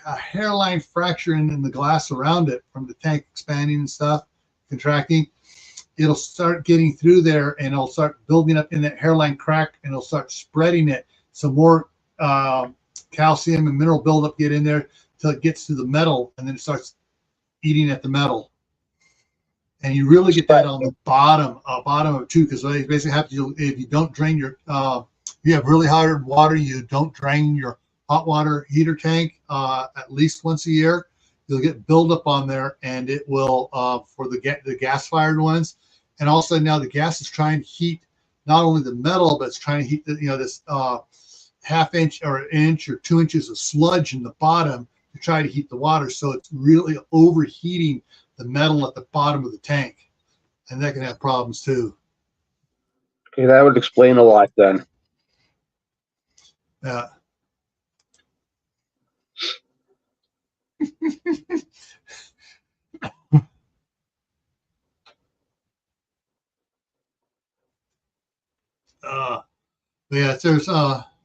Speaker 1: a hairline fracture in the glass around it from the tank expanding and stuff, contracting, it'll start getting through there, and it'll start building up in that hairline crack, and it'll start spreading it. So more calcium and mineral buildup get in there till it gets to the metal, and then it starts eating at the metal. And you really get that on the bottom of it too, because they basically have to, if you don't drain your, you have really hard water, you don't drain your hot water heater tank at least once a year, you'll get buildup on there, and it will, for the gas fired ones. And also now the gas is trying to heat not only the metal, but it's trying to heat this half inch or an inch or 2 inches of sludge in the bottom to try to heat the water. So it's really overheating the metal at the bottom of the tank. And that can have problems too.
Speaker 2: Okay, that would explain a lot then.
Speaker 1: Yeah. Yes, there's yes,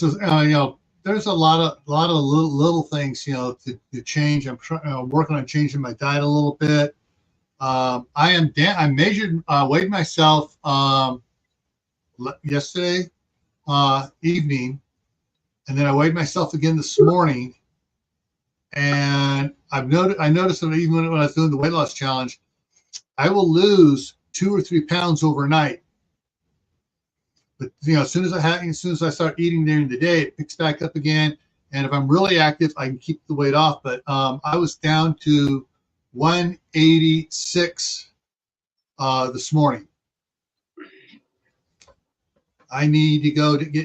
Speaker 1: there's, there's a lot of little things, to change. I'm working on changing my diet a little bit. I measured, weighed myself yesterday evening, and then I weighed myself again this morning. And I noticed that even when I was doing the weight loss challenge, I will lose 2 or 3 pounds overnight. But as soon as I start eating during the day, it picks back up again. And if I'm really active, I can keep the weight off. But I was down to 186 this morning. I need to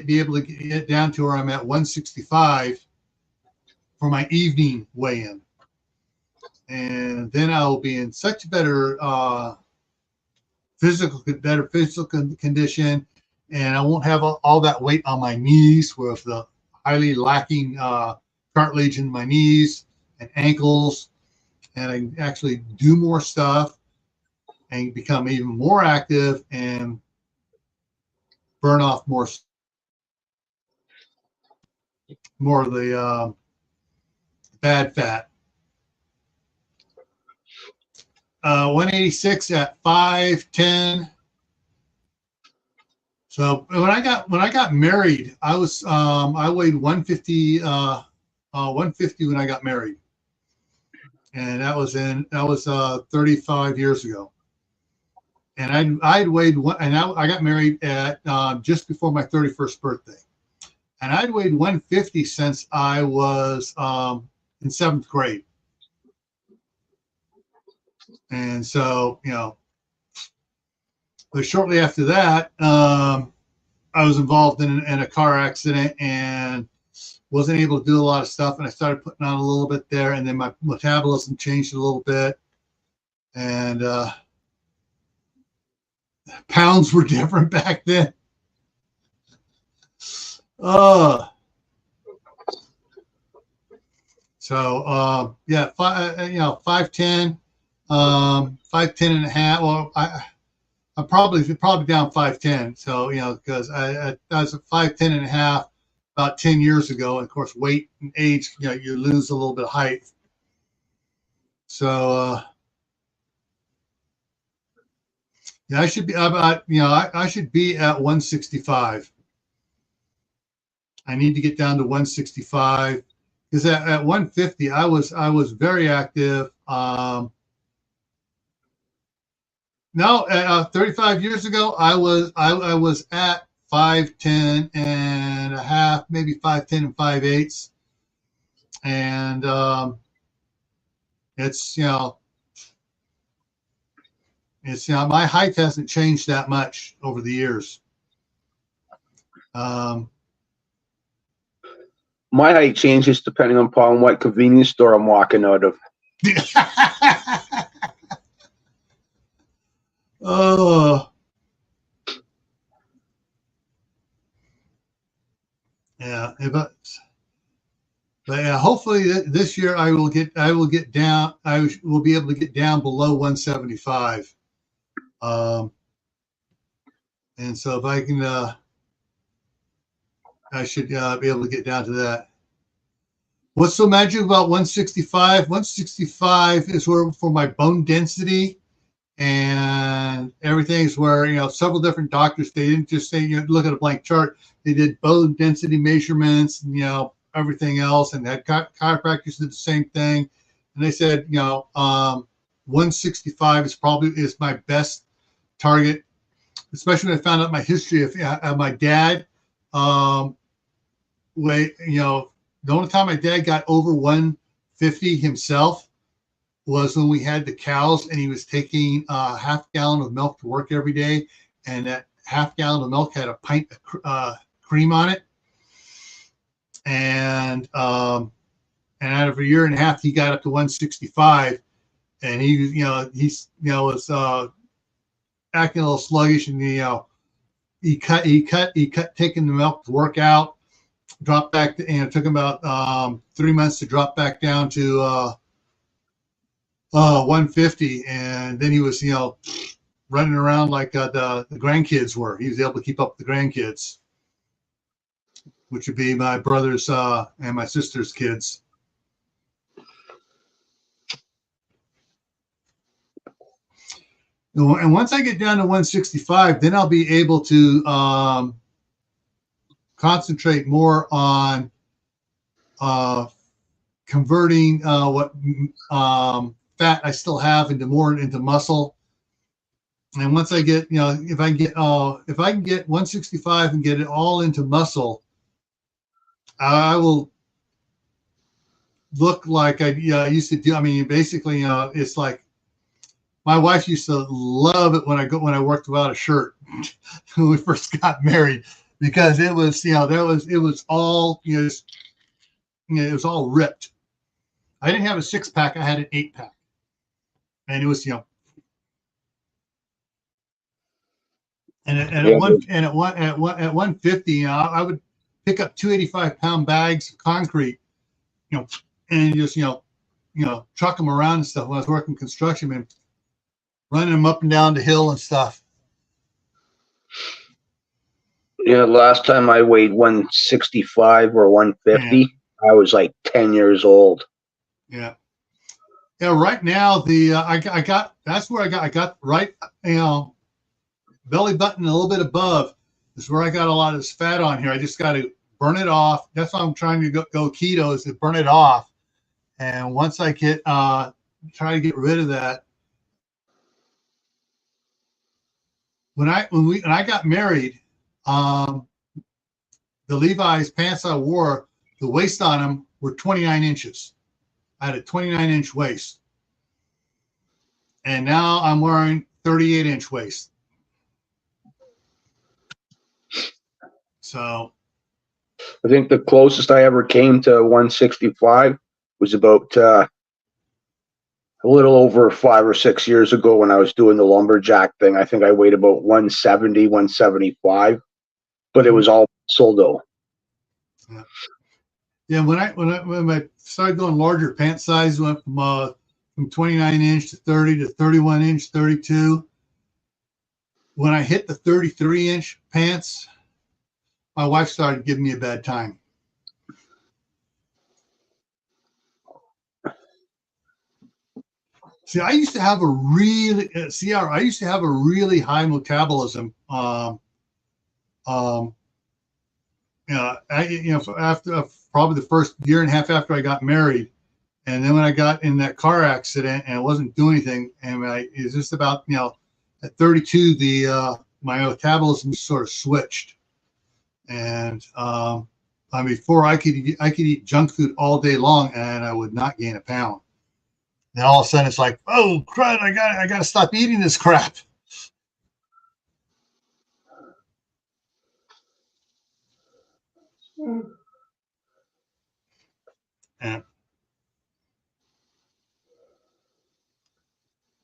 Speaker 1: be able to get down to where I'm at 165 for my evening weigh-in, and then I will be in such better physical condition, and I won't have all that weight on my knees with the highly lacking cartilage in my knees and ankles, and I can actually do more stuff and become even more active and burn off more of the bad fat. 186 at 5'10". So when I got married, I was I weighed 150 150 when I got married, and that was 35 years ago. And I'd weighed and I got married at just before my 31st birthday, and I'd weighed 150 since I was in 7th grade. And so, but shortly after that, I was involved in a car accident and wasn't able to do a lot of stuff. And I started putting on a little bit there, and then my metabolism changed a little bit, and pounds were different back then. So yeah, 5'10", 5'10" and a half. Well, I'm probably down 5'10". So because I was at 5'10" and a half about 10 years ago, and of course weight and age, you lose a little bit of height. So yeah, I should be about I should be at 165. I need to get down to 165. Because at 150, I was very active. No, 35 years ago, I was at 5'10" and a half, maybe 5'10" and 5/8, and it's my height hasn't changed that much over the years.
Speaker 2: My height changes depending upon what convenience store I'm walking out of.
Speaker 1: Oh, yeah. But yeah, hopefully this year I will be able to get down below 175. And so if I can, I should be able to get down to that. What's so magic about 165? 165 is where, for my bone density and everything, is where, several different doctors, they didn't just say, look at a blank chart. They did bone density measurements and, everything else. And that chiropractors did the same thing. And they said, 165 is my best target, especially when I found out my history of my dad. The only time my dad got over 150 himself was when we had the cows, and he was taking a half gallon of milk to work every day, and that half gallon of milk had a pint of cream on it. and out of a year and a half, he got up to 165, and was acting a little sluggish, and he cut taking the milk to work out, dropped back to, and it took him about 3 months to drop back down to 150, and then he was running around like the grandkids were. He was able to keep up with the grandkids, which would be my brother's and my sister's kids. And once I get down to 165, then I'll be able to concentrate more on converting what fat I still have into muscle. And once I get, if I can get 165 and get it all into muscle, I will look like I used to do. I mean, basically, it's like my wife used to love it when I worked without a shirt when we first got married, because it was it was all it was all ripped. I didn't have a 6-pack; I had an 8-pack, and it was and at 150, I would pick up 285-pound bags of concrete, and just truck them around and stuff when I was working construction, man, running them up and down the hill and stuff.
Speaker 2: Yeah, last time I weighed 165 or 150, I was like 10 years old.
Speaker 1: Yeah. Yeah. Right now, I got that's where I got right, belly button a little bit above is where I got a lot of this fat on here. I just got to burn it off. That's why I'm trying to go keto, is to burn it off. And once I get try to get rid of that. When I got married, the Levi's pants I wore, the waist on them were 29 inches. I had a 29-inch waist. And now I'm wearing 38-inch waist. So
Speaker 2: I think the closest I ever came to 165 was about a little over 5 or 6 years ago when I was doing the lumberjack thing. I think I weighed about 170, 175, but it was all muscle though.
Speaker 1: Yeah. Yeah, when I started going larger pant size, went from 29-inch to 30 to 31-inch, 32. When I hit the 33-inch pants, my wife started giving me a bad time. See, I used to have a really high metabolism. After probably the first year and a half after I got married, and then when I got in that car accident and I wasn't doing anything, and it's just about at 32 my metabolism sort of switched, and before I could eat junk food all day long and I would not gain a pound. Then all of a sudden it's like, oh crud, I got to stop eating this crap.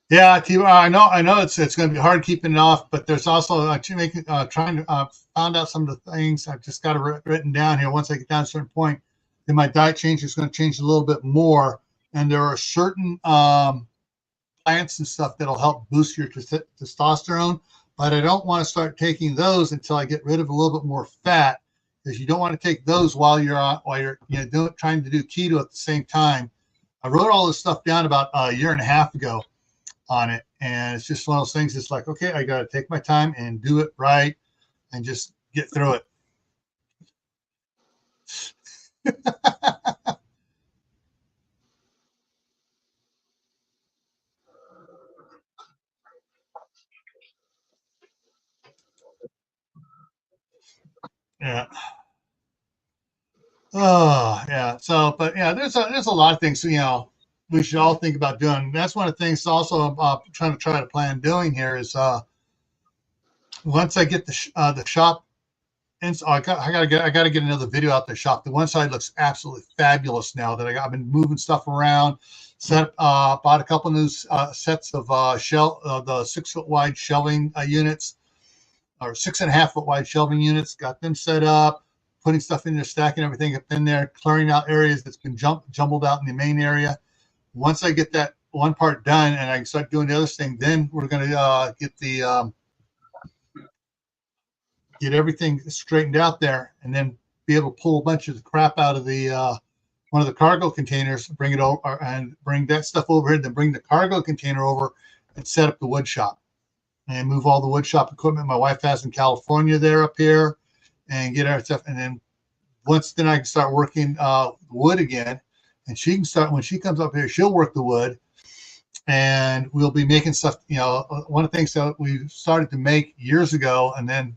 Speaker 1: Yeah, I know it's going to be hard keeping it off, but there's also trying to found out some of the things I've just got written down here. Once I get down to a certain point, then my diet change is going to change a little bit more, and there are certain plants and stuff that'll help boost your testosterone, but I don't want to start taking those until I get rid of a little bit more fat, because you don't want to take those while you're trying to do keto at the same time. I wrote all this stuff down about a year and a half ago on it, and it's just one of those things. It's like, okay, I got to take my time and do it right and just get through it. Yeah. Oh, yeah. So, but yeah, there's a lot of things, we should all think about doing. That's one of the things also I'm trying to plan doing here is once I get the shop and so I gotta get another video out there. Shop. The one side looks absolutely fabulous now that I've been moving stuff around. Bought a couple new sets of the 6 foot wide shelving units, or 6.5 foot wide shelving units. Got them set up, putting stuff in there, stacking everything up in there, clearing out areas that's been jumbled out in the main area. Once I get that one part done and I can start doing the other thing, then we're going to get everything straightened out there, and then be able to pull a bunch of the crap out of the one of the cargo containers, bring it over and bring that stuff over here, then bring the cargo container over and set up the wood shop and move all the wood shop equipment my wife has in California there up here and get our stuff. And then then I can start working wood again, and she can start, when she comes up here, she'll work the wood, and we'll be making stuff. One of the things that we started to make years ago and then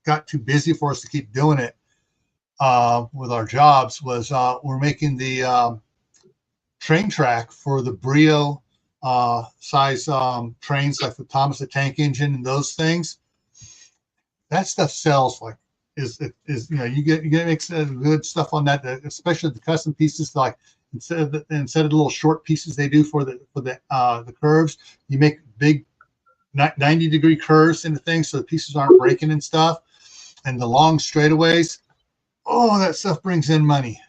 Speaker 1: got too busy for us to keep doing it with our jobs was we're making the train track for the Brio size trains, like the Thomas the Tank Engine and those things. That stuff sells like you get mix good stuff on that, especially the custom pieces. Like instead of the little short pieces they do for the curves, you make big 90-degree curves into things so the pieces aren't breaking and stuff. And the long straightaways, that stuff brings in money.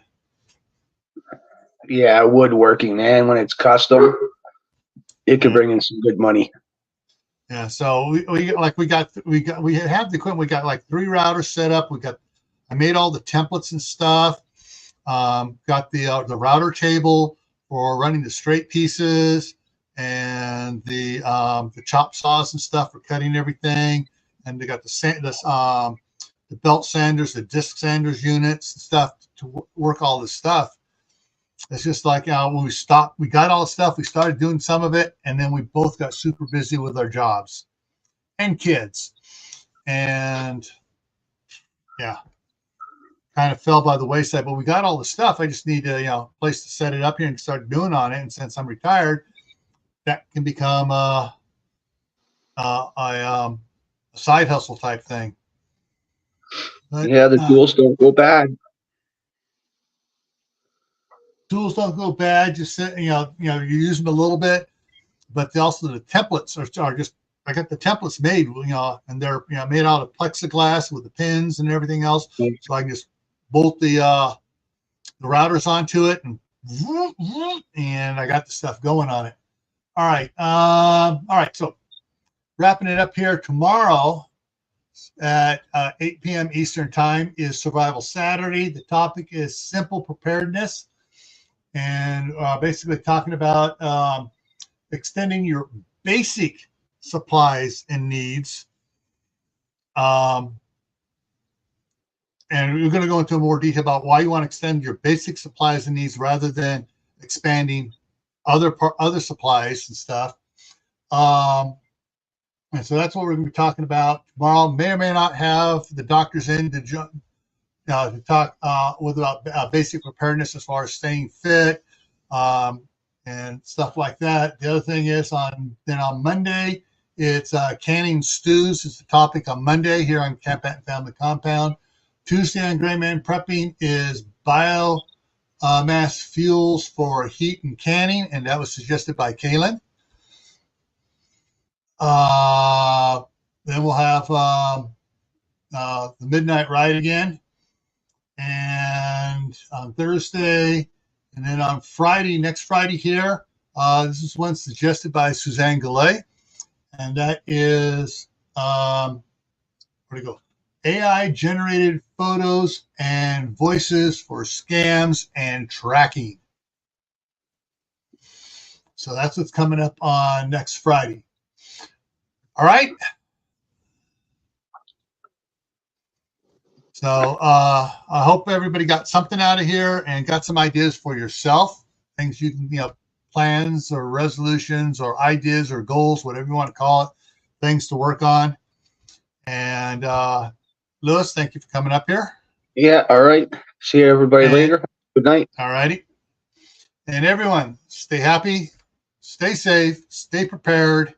Speaker 2: Yeah, woodworking, man. When it's custom, it can bring in some good money.
Speaker 1: Yeah, so we have the equipment. We got like 3 routers set up. I made all the templates and stuff. Got the router table for running the straight pieces, and the chop saws and stuff for cutting everything. And they got the belt sanders, the disc sanders units and stuff to work all this stuff. It's just like when we got all the stuff, we started doing some of it, and then we both got super busy with our jobs and kids, and kind of fell by the wayside. But we got all the stuff. I just need a place to set it up here and start doing on it. And since I'm retired, that can become a side hustle type thing. But,
Speaker 2: the tools don't go bad.
Speaker 1: Tools don't go bad. Just you use them a little bit, but also the templates are just. I got the templates made, and they're made out of plexiglass with the pins and everything else. So I can just bolt the routers onto it, and I got the stuff going on it. All right. So wrapping it up here, tomorrow at 8 p.m. Eastern Time is Survival Saturday. The topic is simple preparedness, and basically talking about extending your basic supplies and needs. And we're going to go into more detail about why you want to extend your basic supplies and needs rather than expanding other supplies and stuff. And so that's what we're going to be talking about tomorrow. May or may not have the doctors in to talk about basic preparedness as far as staying fit and stuff like that. The other thing is on Monday, it's canning stews is the topic on Monday here on Camppatton Family Compound. Tuesday on Gray Man Prepping is biomass fuels for heat and canning, and that was suggested by Kaylin. Then we'll have the Midnight Ride again, and on Thursday, and then on Friday, next Friday here, this is one suggested by Suzanne Goulet, and that is where to go? AI generated photos and voices for scams and tracking. So that's what's coming up on next Friday. All right. So I hope everybody got something out of here and got some ideas for yourself, things you can, plans or resolutions or ideas or goals, whatever you want to call it, things to work on. And Lewis, thank you for coming up here.
Speaker 2: Yeah. All right. See everybody later. Good night.
Speaker 1: All righty. And everyone, stay happy, stay safe, stay prepared,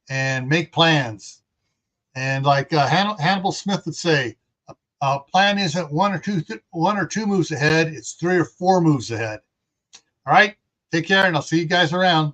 Speaker 1: and make plans. And like Hannibal Smith would say, Plan isn't one or two moves ahead. It's 3 or 4 moves ahead. All right. Take care, and I'll see you guys around.